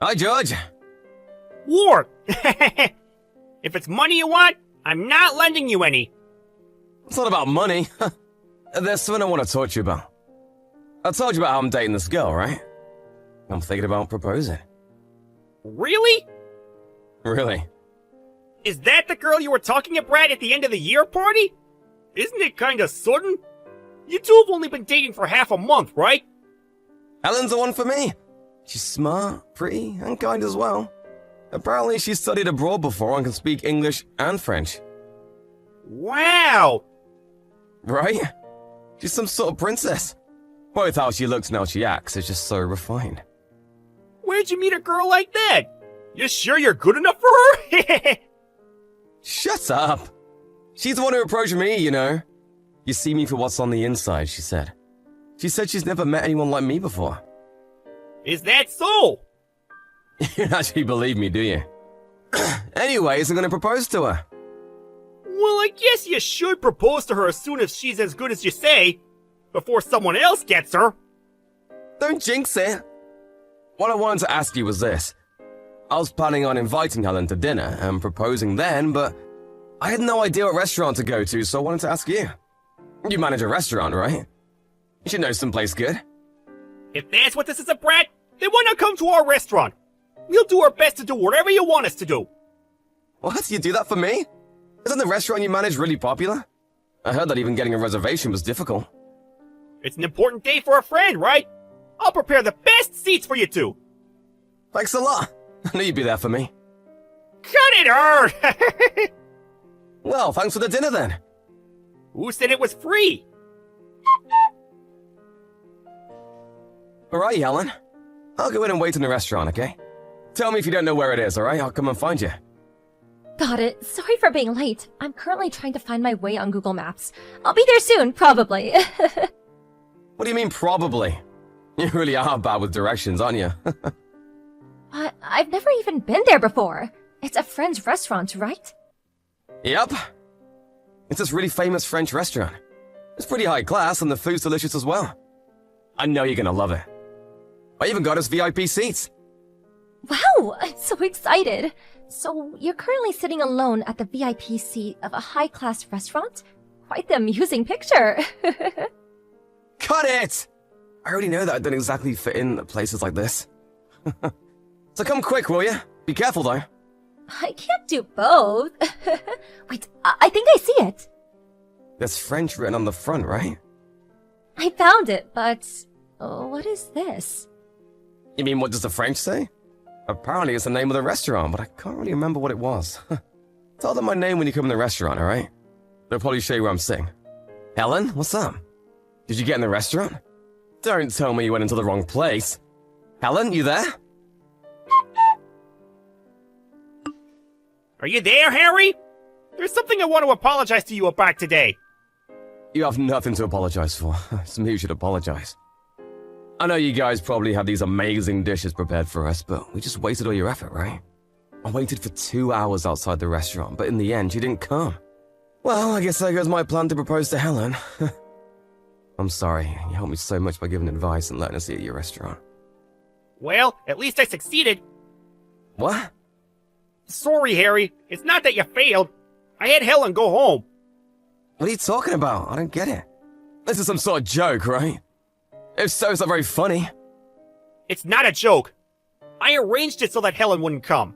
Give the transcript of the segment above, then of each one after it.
Hi, George. War! If it's money you want, I'm not lending you any. It's not about money. There's something I want to talk to you about. I told you about how I'm dating this girl, right? I'm thinking about proposing. Really? Really? Is that the girl you were talking about at the end of the year party? Isn't it kinda sudden? You two have only been dating for half a month, right? Helen's the one for me. She's smart, pretty, and kind as well. Apparently she studied abroad before and can speak English and French. Wow! Right? She's some sort of princess. Both how she looks and how she acts is just so refined. Where'd you meet a girl like that? You sure you're good enough for her? Shut up. She's the one who approached me, you know. You see me for what's on the inside, she said. She said she's never met anyone like me before. Is that so? You don't actually believe me, do you? Anyways, I'm gonna propose to her. Well, I guess you should propose to her as soon as she's as good as you say, before someone else gets her. Don't jinx it. What I wanted to ask you was this. I was planning on inviting Helen to dinner and proposing then, but I had no idea what restaurant to go to, so I wanted to ask you. You manage a restaurant, right? You should know someplace good. If that's what this is about, then why not come to our restaurant? We'll do our best to do whatever you want us to do. What? You do that for me? Isn't the restaurant you manage really popular? I heard that even getting a reservation was difficult. It's an important day for a friend, right? I'll prepare the best seats for you two. Thanks a lot. I knew you'd be there for me. Cut it, Erd! Well, thanks for the dinner then. Who said it was free? Alright, Helen. I'll go in and wait in the restaurant, okay? Tell me if you don't know where it is, alright? I'll come and find you. Got it. Sorry for being late. I'm currently trying to find my way on Google Maps. I'll be there soon, probably. What do you mean, probably? You really are bad with directions, aren't you? I've never even been there before. It's a friend's restaurant, right? Yep. It's this really famous French restaurant. It's pretty high class and the food's delicious as well. I know you're gonna love it. I even got us VIP seats. Wow, I'm so excited. So, you're currently sitting alone at the VIP seat of a high-class restaurant? Quite the amusing picture. Cut it! I already know that I don't exactly fit in at places like this. So come quick, will you? Be careful, though. I can't do both. Wait, I think I see it. There's French written on the front, right? I found it, but what is this? You mean what does the French say? Apparently it's the name of the restaurant, but I can't really remember what it was. Tell them my name when you come in the restaurant, alright? They'll probably show you where I'm sitting. Helen, what's up? Did you get in the restaurant? Don't tell me you went into the wrong place. Helen, you there? Are you there, Harry? There's something I want to apologize to you about today. You have nothing to apologize for. It's me who should apologize. I know you guys probably had these amazing dishes prepared for us, but we just wasted all your effort, right? I waited for 2 hours outside the restaurant, but in the end, you didn't come. Well, I guess there goes my plan to propose to Helen. I'm sorry, you helped me so much by giving advice and letting us eat at your restaurant. Well, at least I succeeded. What? Sorry, Harry. It's not that you failed. I had Helen go home. What are you talking about? I don't get it. This is some sort of joke, right? If so, it's not very funny. It's not a joke. I arranged it so that Helen wouldn't come.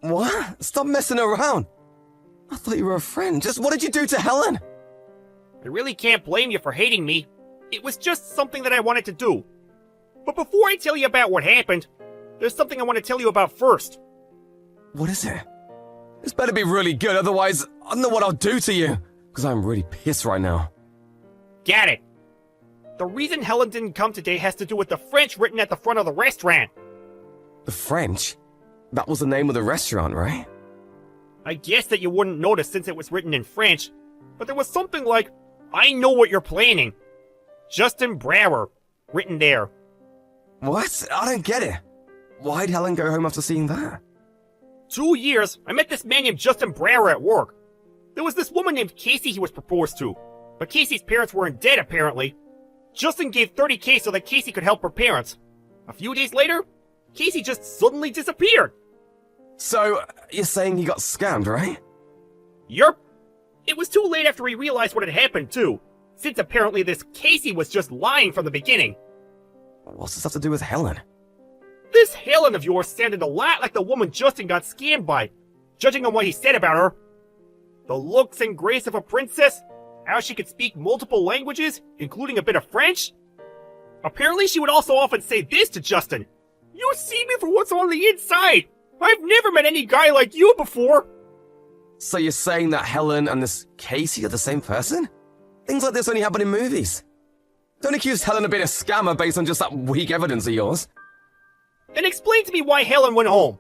What? Stop messing around. I thought you were a friend. Just what did you do to Helen? I really can't blame you for hating me. It was just something that I wanted to do. But before I tell you about what happened, there's something I want to tell you about first. What is it? This better be really good, otherwise I don't know what I'll do to you. Because I'm really pissed right now. Got it. The reason Helen didn't come today has to do with the French written at the front of the restaurant. The French? That was the name of the restaurant, right? I guess that you wouldn't notice since it was written in French, but there was something like, I know what you're planning. Justin Brower, written there. What? I don't get it. Why'd Helen go home after seeing that? 2 years, I met this man named Justin Brower at work. There was this woman named Casey he was proposed to, but Casey's parents weren't dead apparently. Justin gave $30K so that Casey could help her parents. A few days later, Casey just suddenly disappeared. So, you're saying he got scammed, right? Yerp. It was too late after he realized what had happened, too, since apparently this Casey was just lying from the beginning. What's this have to do with Helen? This Helen of yours sounded a lot like the woman Justin got scammed by, judging on what he said about her. The looks and grace of a princess, how she could speak multiple languages, including a bit of French. Apparently she would also often say this to Justin. You see me for what's on the inside. I've never met any guy like you before. So you're saying that Helen and this Casey are the same person? Things like this only happen in movies. Don't accuse Helen of being a scammer based on just that weak evidence of yours. Then explain to me why Helen went home.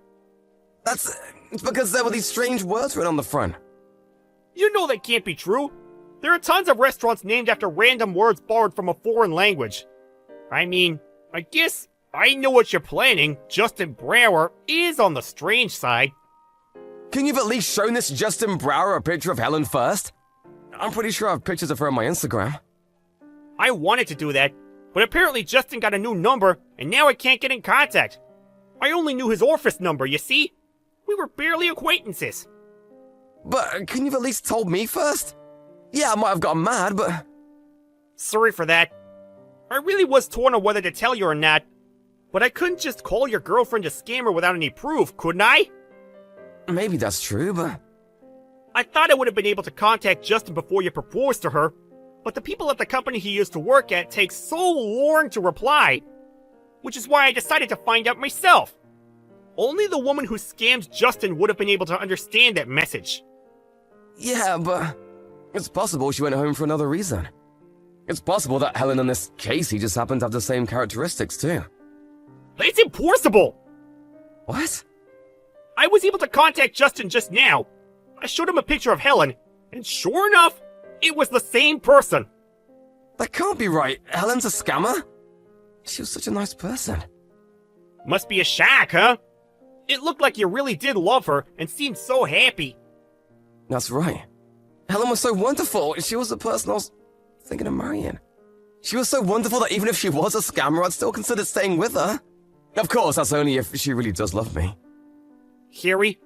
It's because there were these strange words written on the front. You know that can't be true. There are tons of restaurants named after random words borrowed from a foreign language. I mean, I guess I know what you're planning. Justin Brower is on the strange side. Can you have at least shown this Justin Brower a picture of Helen first? I'm pretty sure I have pictures of her on my Instagram. I wanted to do that, but apparently Justin got a new number, and now I can't get in contact. I only knew his office number, you see? We were barely acquaintances. But can you have at least told me first? Yeah, I might have gotten mad, but... Sorry for that. I really was torn on whether to tell you or not, but I couldn't just call your girlfriend a scammer without any proof, couldn't I? Maybe that's true, but... I thought I would have been able to contact Justin before you proposed to her, but the people at the company he used to work at take so long to reply, which is why I decided to find out myself. Only the woman who scammed Justin would have been able to understand that message. Yeah, but... it's possible she went home for another reason. It's possible that Helen and this Casey just happen to have the same characteristics, too. That's impossible! What? I was able to contact Justin just now. I showed him a picture of Helen, and sure enough, it was the same person. That can't be right. Helen's a scammer? She was such a nice person. Must be a shock, huh? It looked like you really did love her and seemed so happy. That's right. Helen was so wonderful. She was the person I was thinking of marrying. She was so wonderful that even if she was a scammer, I'd still consider staying with her. Of course, that's only if she really does love me. Harry,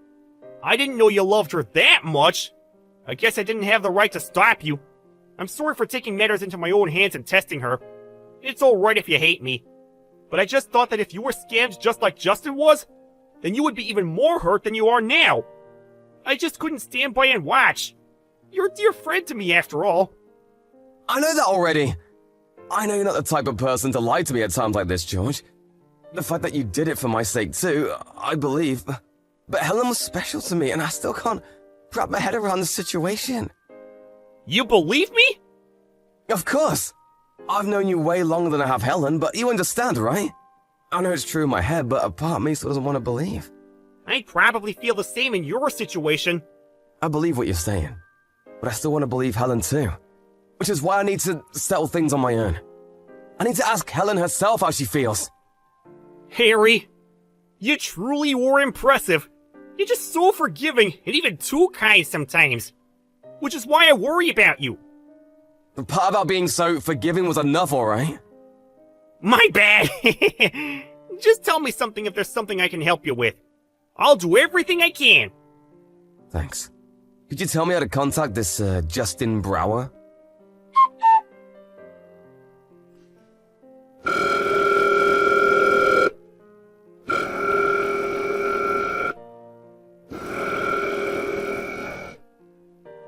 I didn't know you loved her that much. I guess I didn't have the right to stop you. I'm sorry for taking matters into my own hands and testing her. It's alright if you hate me. But I just thought that if you were scammed just like Justin was, then you would be even more hurt than you are now. I just couldn't stand by and watch. You're a dear friend to me after all. I know that already. I know you're not the type of person to lie to me at times like this, George. The fact that you did it for my sake too, I believe. But Helen was special to me and I still can't wrap my head around the situation. You believe me? Of course. I've known you way longer than I have Helen, but you understand, right? I know it's true in my head, but a part of me still doesn't want to believe. I'd probably feel the same in your situation. I believe what you're saying, but I still want to believe Helen too. Which is why I need to settle things on my own. I need to ask Helen herself how she feels. Harry, you truly were impressive. You're just so forgiving and even too kind sometimes. Which is why I worry about you. The part about being so forgiving was enough, alright? My bad. Just tell me something if there's something I can help you with. I'll do everything I can. Thanks. Could you tell me how to contact this, Justin Brower?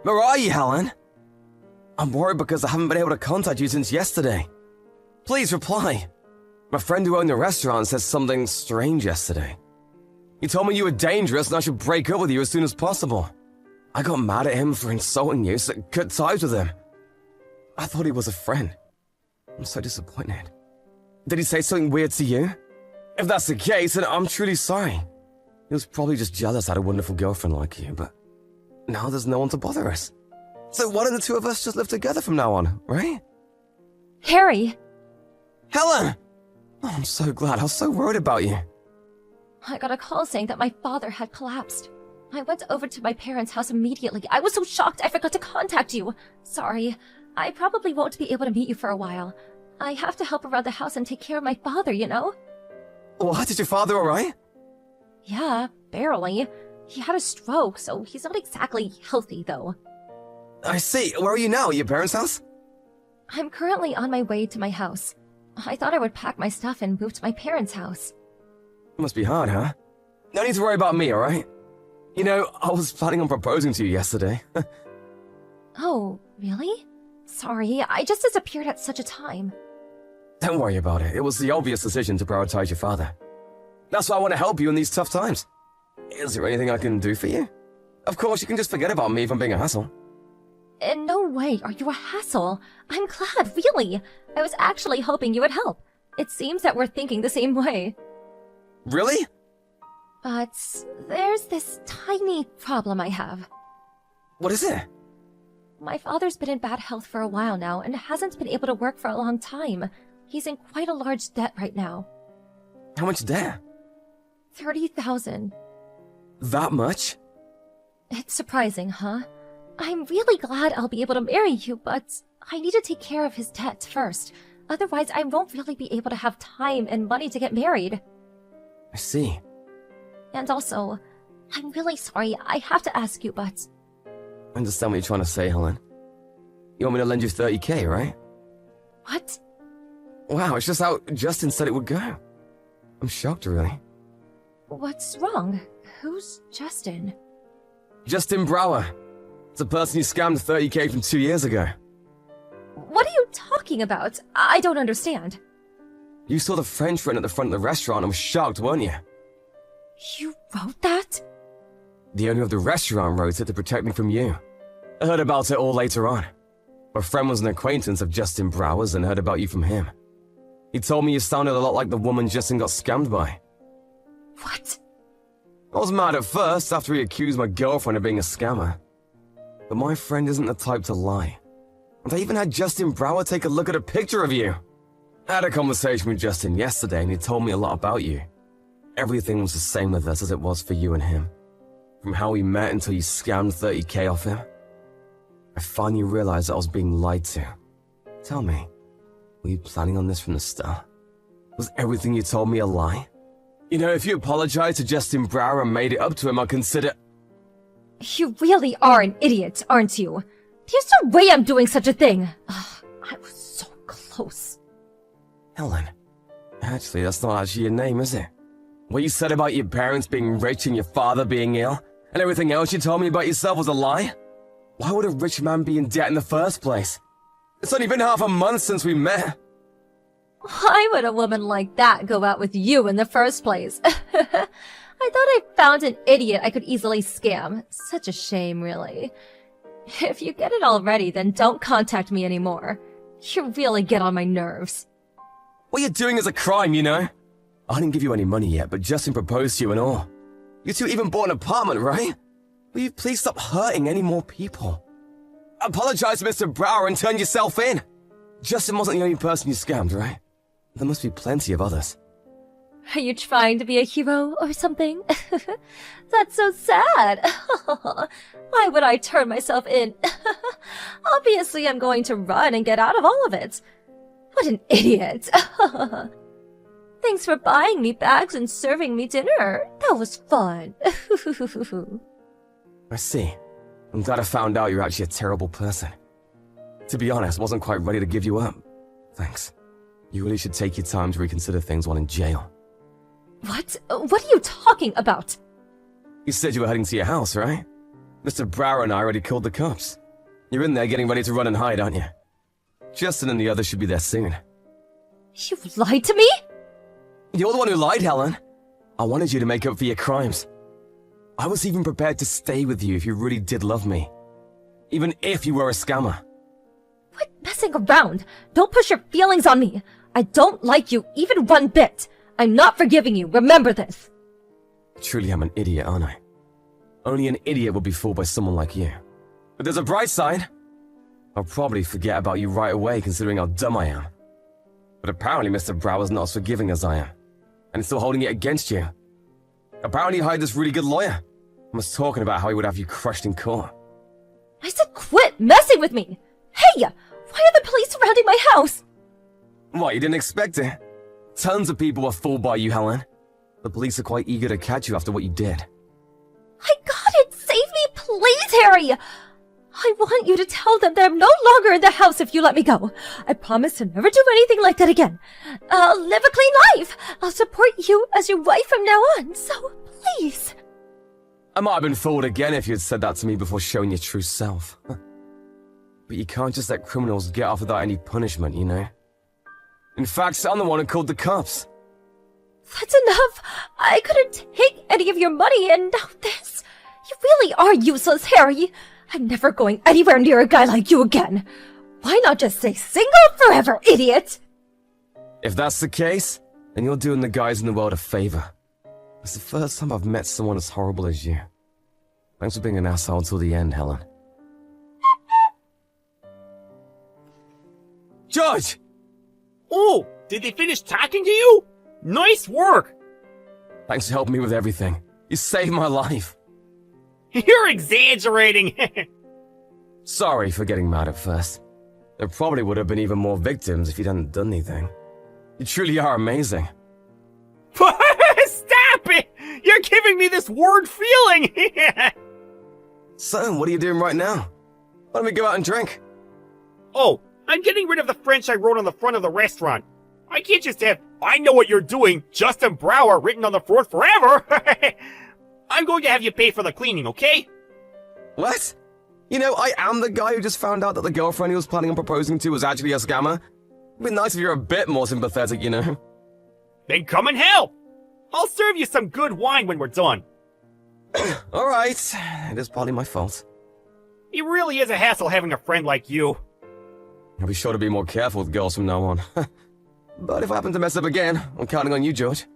Where are you, Helen? I'm worried because I haven't been able to contact you since yesterday. Please reply. My friend who owned the restaurant said something strange yesterday. He told me you were dangerous and I should break up with you as soon as possible. I got mad at him for insulting you, so cut ties with him. I thought he was a friend. I'm so disappointed. Did he say something weird to you? If that's the case, then I'm truly sorry. He was probably just jealous I had a wonderful girlfriend like you, but now there's no one to bother us. So why don't the two of us just live together from now on, right? Harry! Helen! Oh, I'm so glad. I was so worried about you. I got a call saying that my father had collapsed. I went over to my parents' house immediately. I was so shocked I forgot to contact you. Sorry. I probably won't be able to meet you for a while. I have to help around the house and take care of my father, you know? What? Is your father alright? Yeah, barely. He had a stroke, so he's not exactly healthy, though. I see. Where are you now? At your parents' house? I'm currently on my way to my house. I thought I would pack my stuff and move to my parents' house. It must be hard, huh? No need to worry about me, alright? You know, I was planning on proposing to you yesterday. Oh, really? Sorry, I just disappeared at such a time. Don't worry about it. It was the obvious decision to prioritize your father. That's why I want to help you in these tough times. Is there anything I can do for you? Of course, you can just forget about me if I'm being a hassle. In no way are you a hassle. I'm glad, really. I was actually hoping you would help. It seems that we're thinking the same way. Really? But there's this tiny problem I have. What is it? My father's been in bad health for a while now and hasn't been able to work for a long time. He's in quite a large debt right now. How much debt? 30,000. That much? It's surprising, huh? I'm really glad I'll be able to marry you, but I need to take care of his debt first. Otherwise, I won't really be able to have time and money to get married. I see. And also, I'm really sorry, I have to ask you, but... I understand what you're trying to say, Helen. You want me to lend you 30k, right? What? Wow, it's just how Justin said it would go. I'm shocked, really. What's wrong? Who's Justin? Justin Brower. It's the person who scammed 30k from 2 years ago. What are you talking about? I don't understand. You saw the French friend at the front of the restaurant and was shocked, weren't you? You wrote that? The owner of the restaurant wrote it to protect me from you. I heard about it all later on. My friend was an acquaintance of Justin Brower's and heard about you from him. He told me you sounded a lot like the woman Justin got scammed by. What? I was mad at first after he accused my girlfriend of being a scammer. But my friend isn't the type to lie. And I even had Justin Brower take a look at a picture of you. I had a conversation with Justin yesterday and he told me a lot about you. Everything was the same with us as it was for you and him. From how we met until you scammed 30k off him. I finally realized that I was being lied to. Tell me, were you planning on this from the start? Was everything you told me a lie? You know, if you apologized to Justin Brower and made it up to him, I'd consider... You really are an idiot, aren't you? There's no way I'm doing such a thing. Ugh, I was so close. Helen, actually, that's not actually your name, is it? What you said about your parents being rich and your father being ill, and everything else you told me about yourself was a lie? Why would a rich man be in debt in the first place? It's only been half a month since we met. Why would a woman like that go out with you in the first place? I thought I found an idiot I could easily scam. Such a shame, really. If you get it already, then don't contact me anymore. You really get on my nerves. What you're doing is a crime, you know? I didn't give you any money yet, but Justin proposed to you and all. You two even bought an apartment, right? Will you please stop hurting any more people? Apologize to Mr. Brower and turn yourself in. Justin wasn't the only person you scammed, right? There must be plenty of others. Are you trying to be a hero or something? That's so sad. Why would I turn myself in? Obviously, I'm going to run and get out of all of it. What an idiot. Thanks for buying me bags and serving me dinner. That was fun. I see. I'm glad I found out you're actually a terrible person. To be honest, I wasn't quite ready to give you up. Thanks. You really should take your time to reconsider things while in jail. What? What are you talking about? You said you were heading to your house, right? Mr. Brower and I already called the cops. You're in there getting ready to run and hide, aren't you? Justin and the others should be there soon. You lied to me? You're the one who lied, Helen. I wanted you to make up for your crimes. I was even prepared to stay with you if you really did love me. Even if you were a scammer. Quit messing around. Don't push your feelings on me. I don't like you even one bit. I'm not forgiving you, remember this. Truly, I'm an idiot, aren't I? Only an idiot would be fooled by someone like you. But there's a bright side. I'll probably forget about you right away considering how dumb I am. But apparently Mr. Brower's not as forgiving as I am. And he's still holding it against you. Apparently he hired this really good lawyer. And was talking about how he would have you crushed in court. I said quit messing with me. Hey, why are the police surrounding my house? What, you didn't expect it? Tons of people were fooled by you, Helen. The police are quite eager to catch you after what you did. I got it! Save me, please, Harry! I want you to tell them that I'm no longer in the house if you let me go. I promise to never do anything like that again. I'll live a clean life. I'll support you as your wife from now on, so please. I might have been fooled again if you had said that to me before showing your true self. But you can't just let criminals get off without any punishment, you know? In fact, I'm the one who called the cops. That's enough. I couldn't take any of your money, and now this. You really are useless, Harry. I'm never going anywhere near a guy like you again. Why not just stay single forever, idiot? If that's the case, then you're doing the guys in the world a favor. It's the first time I've met someone as horrible as you. Thanks for being an asshole until the end, Helen. George! Oh, did they finish talking to you? Nice work! Thanks for helping me with everything. You saved my life. You're exaggerating! Sorry for getting mad at first. There probably would have been even more victims if you hadn't done anything. You truly are amazing. Stop it! You're giving me this weird feeling! So, what are you doing right now? Why don't we go out and drink? Oh, I'm getting rid of the French I wrote on the front of the restaurant. I can't just have, I know what you're doing, Justin Brower written on the front forever! I'm going to have you pay for the cleaning, okay? What? You know, I am the guy who just found out that the girlfriend he was planning on proposing to was actually a scammer. It'd be nice if you're a bit more sympathetic, you know? Then come and help! I'll serve you some good wine when we're done. Alright, it is partly my fault. It really is a hassle having a friend like you. I'll be sure to be more careful with girls from now on. But if I happen to mess up again, I'm counting on you, George.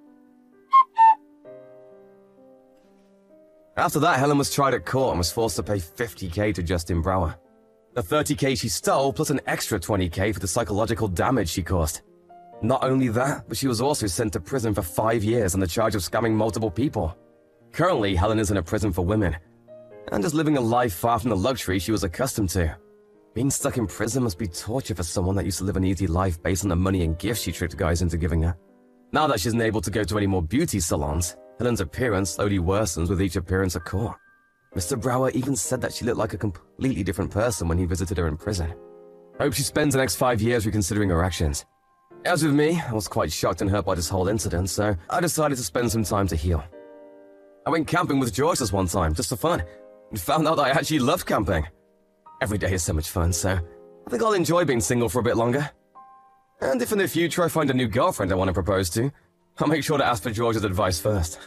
After that, Helen was tried at court and was forced to pay $50,000 to Justin Brower. The $30,000 she stole, plus an extra $20,000 for the psychological damage she caused. Not only that, but she was also sent to prison for 5 years on the charge of scamming multiple people. Currently, Helen is in a prison for women, and just living a life far from the luxury she was accustomed to. Being stuck in prison must be torture for someone that used to live an easy life based on the money and gifts she tricked guys into giving her. Now that she isn't able to go to any more beauty salons, Helen's appearance slowly worsens with each appearance at court. Mr. Brower even said that she looked like a completely different person when he visited her in prison. I hope she spends the next 5 years reconsidering her actions. As with me, I was quite shocked and hurt by this whole incident, so I decided to spend some time to heal. I went camping with George this one time, just for fun, and found out that I actually loved camping. Every day is so much fun, so I think I'll enjoy being single for a bit longer. And if in the future I find a new girlfriend I want to propose to, I'll make sure to ask for George's advice first.